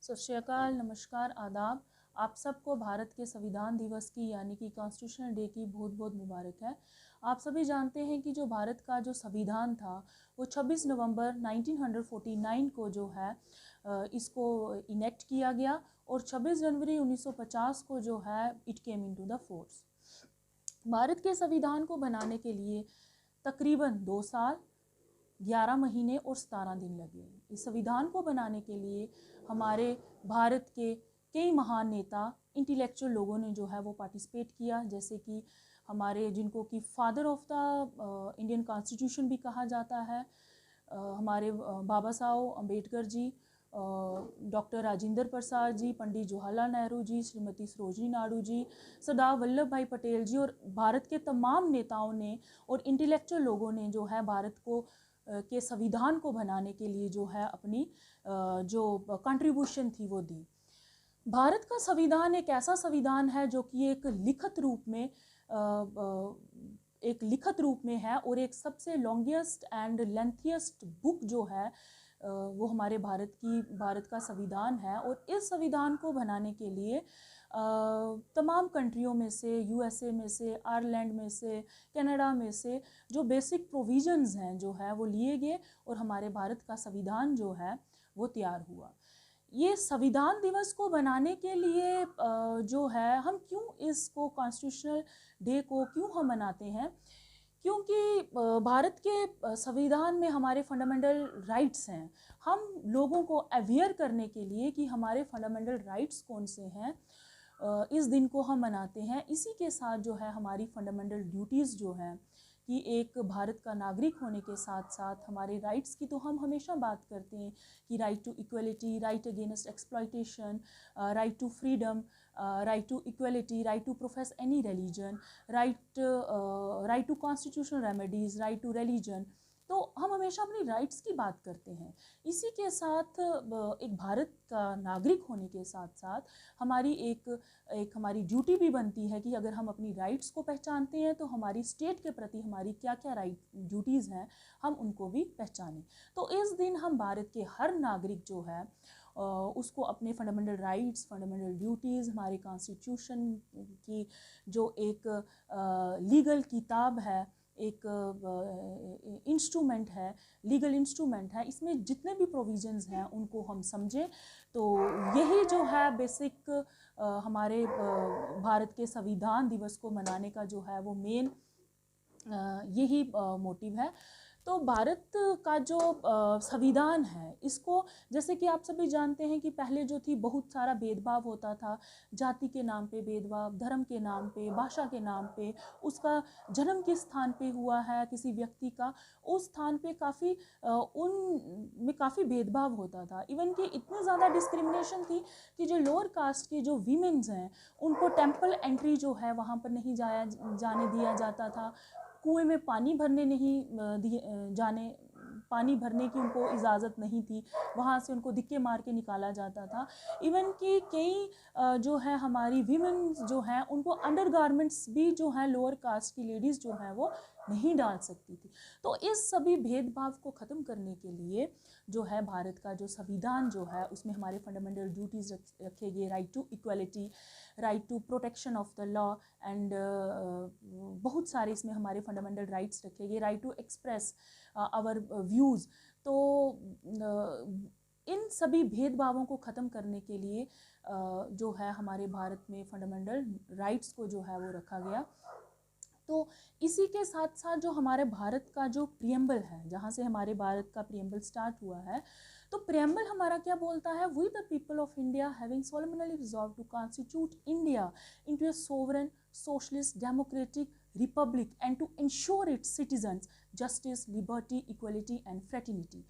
सत श्री अकाल, नमस्कार, आदाब। आप सबको भारत के संविधान दिवस की यानी कि कॉन्स्टिट्यूशनल डे की बहुत बहुत मुबारक है। आप सभी जानते हैं कि जो भारत का जो संविधान था वो 26 नवंबर 1949 को जो है इसको इनेक्ट किया गया और 26 जनवरी 1950 को जो है it came into the force. Bharat के संविधान को बनाने के लिए तकरीबन 2 साल 11 महीने और 17 दिन लगे। इस संविधान को बनाने के लिए हमारे भारत के कई महान नेता इंटेलेक्चुअल लोगों ने जो है वो पार्टिसिपेट किया, जैसे कि हमारे जिनको कि father of the Indian constitution भी कहा जाता है, हमारे बाबा साहब अम्बेडकर जी, डॉक्टर राजेंद्र प्रसाद जी, पंडित जवाहरलाल नेहरू जी, श्रीमती सरोजिनी नायडू जी, सरदार वल्लभ भाई पटेल जी और भारत के तमाम नेताओं ने और इंटेलेक्चुअल लोगों ने जो है भारत को के संविधान को बनाने के लिए जो है अपनी जो कंट्रीब्यूशन थी वो दी। भारत का संविधान एक ऐसा संविधान है जो कि एक लिखित रूप में है और एक सबसे लॉन्गेस्ट एंड लेंथिएस्ट बुक जो है वो हमारे भारत का संविधान है। और इस संविधान को बनाने के लिए तमाम कंट्रियों में से, यूएसए में से, आयरलैंड में से, कनाडा में से जो बेसिक प्रोविजंस हैं जो है वो लिए गए और हमारे भारत का संविधान जो है वो तैयार हुआ। ये संविधान दिवस को बनाने के लिए जो है हम क्यों इसको कॉन्स्टिट्यूशनल डे को क्यों हम मनाते हैं, क्योंकि भारत के संविधान में हमारे फंडामेंटल राइट्स हैं। हम लोगों को अवेयर करने के लिए कि हमारे फंडामेंटल राइट्स कौन से हैं, इस दिन को हम मनाते हैं। इसी के साथ जो है हमारी फंडामेंटल ड्यूटीज़ जो हैं कि एक भारत का नागरिक होने के साथ साथ हमारे राइट्स की तो हम हमेशा बात करते हैं कि right to equality, right against exploitation, right to freedom, right to equality, right to profess any religion, right to constitutional remedies, right to religion. तो हम हमेशा अपनी राइट्स की बात करते हैं। इसी के साथ एक भारत का नागरिक होने के साथ साथ हमारी एक हमारी ड्यूटी भी बनती है कि अगर हम अपनी राइट्स को पहचानते हैं तो हमारी स्टेट के प्रति हमारी क्या क्या ड्यूटीज़ हैं हम उनको भी पहचानें। तो इस दिन हम भारत के हर नागरिक जो है उसको अपने फंडामेंटल राइट्स, फंडामेंटल ड्यूटीज़, हमारे कॉन्स्टिट्यूशन की जो एक लीगल किताब है, एक इंस्ट्रूमेंट है, लीगल इंस्ट्रूमेंट है, इसमें जितने भी प्रोविजंस हैं उनको हम समझें। तो यही जो है बेसिक हमारे भारत के संविधान दिवस को मनाने का जो है वो मेन यही मोटिव है। तो भारत का जो संविधान है इसको, जैसे कि आप सभी जानते हैं कि पहले जो थी बहुत सारा भेदभाव होता था, जाति के नाम पे भेदभाव, धर्म के नाम पे, भाषा के नाम पे, उसका जन्म किस स्थान पे हुआ है किसी व्यक्ति का, उस स्थान पे उन में काफ़ी भेदभाव होता था। इवन कि इतनी ज़्यादा डिस्क्रिमिनेशन थी कि जो लोअर कास्ट के जो वीमेंस हैं उनको टेम्पल एंट्री जो है वहाँ पर नहीं जाने दिया जाता था, कुएं में पानी भरने पानी भरने की उनको इजाज़त नहीं थी, वहाँ से उनको धिक्के मार के निकाला जाता था। इवन कि कई जो है हमारी वीमेन जो हैं उनको अंडरगारमेंट्स भी जो हैं लोअर कास्ट की लेडीज़ जो हैं वो नहीं डाल सकती थी। तो इस सभी भेदभाव को ख़त्म करने के लिए जो है भारत का जो संविधान जो है उसमें हमारे फंडामेंटल ड्यूटीज़ रखे गए, right to equality, right to protection of the law and बहुत सारे इसमें हमारे फंडामेंटल राइट्स रखे गए, right to express our views. तो इन सभी भेदभावों को ख़त्म करने के लिए जो है हमारे भारत में फंडामेंटल राइट्स को जो है वो रखा गया। तो इसी के साथ साथ जो हमारे भारत का जो प्रियम्बल है, जहाँ से हमारे भारत का प्रियम्बल स्टार्ट हुआ है, तो प्रियम्बल हमारा क्या बोलता है, we the people of India having solemnly resolve to constitute India into a sovereign socialist democratic republic and to insure its citizens justice, liberty, equality and fraternity.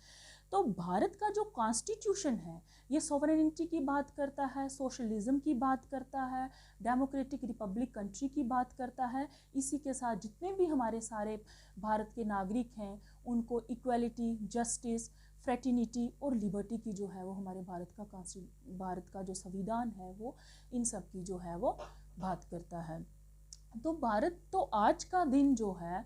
तो भारत का जो कॉन्स्टिट्यूशन है ये सॉवरेनिटी की बात करता है, सोशलिज्म की बात करता है, डेमोक्रेटिक रिपब्लिक कंट्री की बात करता है। इसी के साथ जितने भी हमारे सारे भारत के नागरिक हैं उनको इक्वलिटी, जस्टिस, फ्रेटर्निटी और लिबर्टी की जो है वो हमारे भारत का जो संविधान है वो इन सब की जो है वो बात करता है। तो भारत तो आज का दिन जो है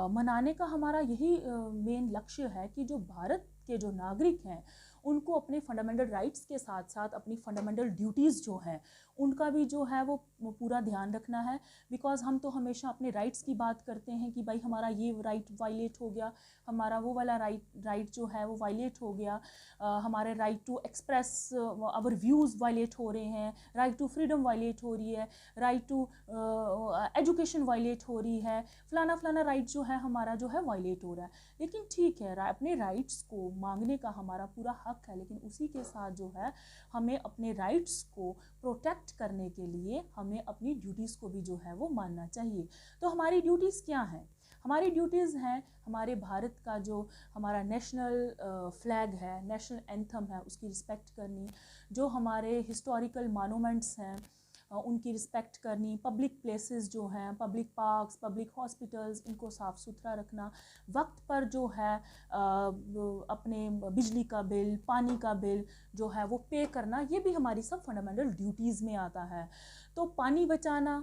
मनाने का हमारा यही मेन लक्ष्य है कि जो भारत के जो नागरिक हैं उनको अपने फंडामेंटल राइट्स के साथ साथ अपनी फंडामेंटल ड्यूटीज़ जो हैं उनका भी जो है वो पूरा ध्यान रखना है। बिकॉज हम तो हमेशा अपने राइट्स की बात करते हैं कि भाई हमारा ये राइट वायलेट हो गया, हमारा वो वाला राइट जो है वो वायलेट हो गया, हमारे right to express our views violate हो रहे हैं, राइट टू फ्रीडम वायलेट हो रही है, राइट टू एजुकेशन वायलेट हो रही है, फलाना फलाना राइट जो है हमारा जो है वायलेट हो रहा है। लेकिन ठीक है, अपने राइट्स को मांगने का हमारा पूरा हक है, लेकिन उसी के साथ जो है हमें अपने राइट्स को प्रोटेक्ट करने के लिए हमें अपनी ड्यूटीज़ को भी जो है वो मानना चाहिए। तो हमारी ड्यूटीज़ क्या हैं? हमारी ड्यूटीज़ हैं हमारे भारत का जो हमारा नेशनल फ्लैग है, नेशनल एंथम है, उसकी रिस्पेक्ट करनी, जो हमारे हिस्टोरिकल मॉन्यूमेंट्स हैं उनकी रिस्पेक्ट करनी, पब्लिक प्लेसेस जो हैं, पब्लिक पार्क्स, पब्लिक हॉस्पिटल्स, इनको साफ़ सुथरा रखना, वक्त पर जो है अपने बिजली का बिल, पानी का बिल जो है वो पे करना, ये भी हमारी सब फंडामेंटल ड्यूटीज़ में आता है। तो पानी बचाना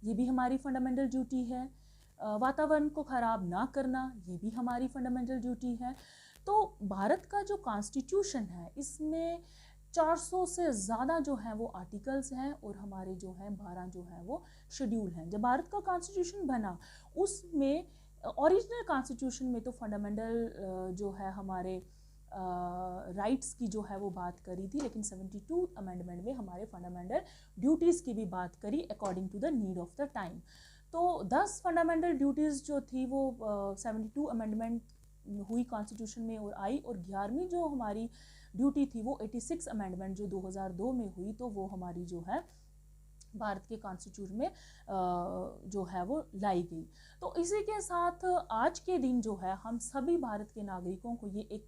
ये भी हमारी फंडामेंटल ड्यूटी है, वातावरण को ख़राब ना करना ये भी हमारी फंडामेंटल ड्यूटी है। तो भारत का जो कॉन्स्टिट्यूशन है इसमें 400 से ज़्यादा जो है वो आर्टिकल्स हैं और हमारे जो हैं 12 जो है वो शेड्यूल हैं। जब भारत का कॉन्स्टिट्यूशन बना उसमें ओरिजिनल कॉन्स्टिट्यूशन में तो फंडामेंटल जो है हमारे राइट्स की जो है वो बात करी थी, लेकिन 72 अमेंडमेंट में हमारे फंडामेंटल ड्यूटीज़ की भी बात करी according to the need of the time. तो 10 फंडामेंटल ड्यूटीज़ जो थी वो 72 अमेंडमेंट हुई कॉन्स्टिट्यूशन में और आई, और 11वीं जो हमारी ड्यूटी थी वो 86 अमेंडमेंट जो 2002 में हुई, तो वो हमारी जो है भारत के कॉन्स्टिट्यूशन में जो है वो लाई गई। तो इसी के साथ आज के दिन जो है हम सभी भारत के नागरिकों को ये एक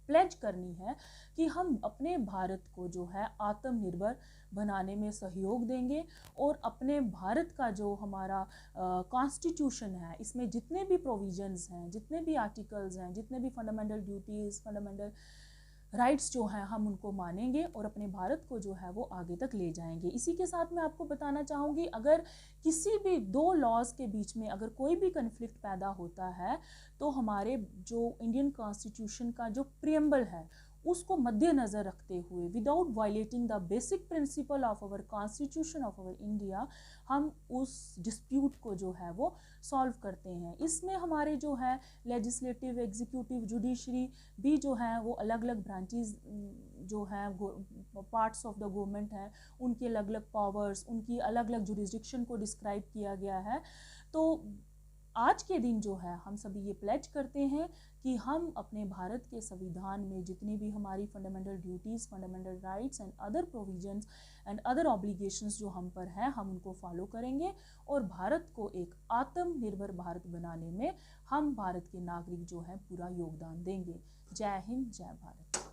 प्लेज करनी है कि हम अपने भारत को जो है आत्मनिर्भर बनाने में सहयोग देंगे, और अपने भारत का जो हमारा कॉन्स्टिट्यूशन है इसमें जितने भी प्रोविजंस हैं, जितने भी आर्टिकल्स हैं, जितने भी फंडामेंटल ड्यूटीज़, फंडामेंटल राइट्स जो हैं हम उनको मानेंगे और अपने भारत को जो है वो आगे तक ले जाएंगे। इसी के साथ मैं आपको बताना चाहूँगी, अगर किसी भी दो लॉज के बीच में अगर कोई भी कन्फ्लिक्ट पैदा होता है तो हमारे जो इंडियन कॉन्स्टिट्यूशन का जो प्रियम्बल है उसको मद्देनज़र रखते हुए, without violating the basic principle of our constitution of our India, हम उस डिस्प्यूट को जो है वो सॉल्व करते हैं। इसमें हमारे जो है लेजिस्लेटिव, एग्जीक्यूटिव, जुडिशरी भी जो है वो अलग अलग ब्रांचेस जो हैं, पार्ट्स ऑफ द गवर्नमेंट हैं, उनके अलग अलग पावर्स, उनकी अलग अलग जुरिस्डिक्शन को डिस्क्राइब किया गया है। तो आज के दिन जो है हम सभी ये प्लेज करते हैं कि हम अपने भारत के संविधान में जितनी भी हमारी fundamental duties, fundamental rights and other provisions and other obligations जो हम पर हैं हम उनको फॉलो करेंगे, और भारत को एक आत्मनिर्भर भारत बनाने में हम भारत के नागरिक जो हैं पूरा योगदान देंगे। जय हिंद, जय भारत।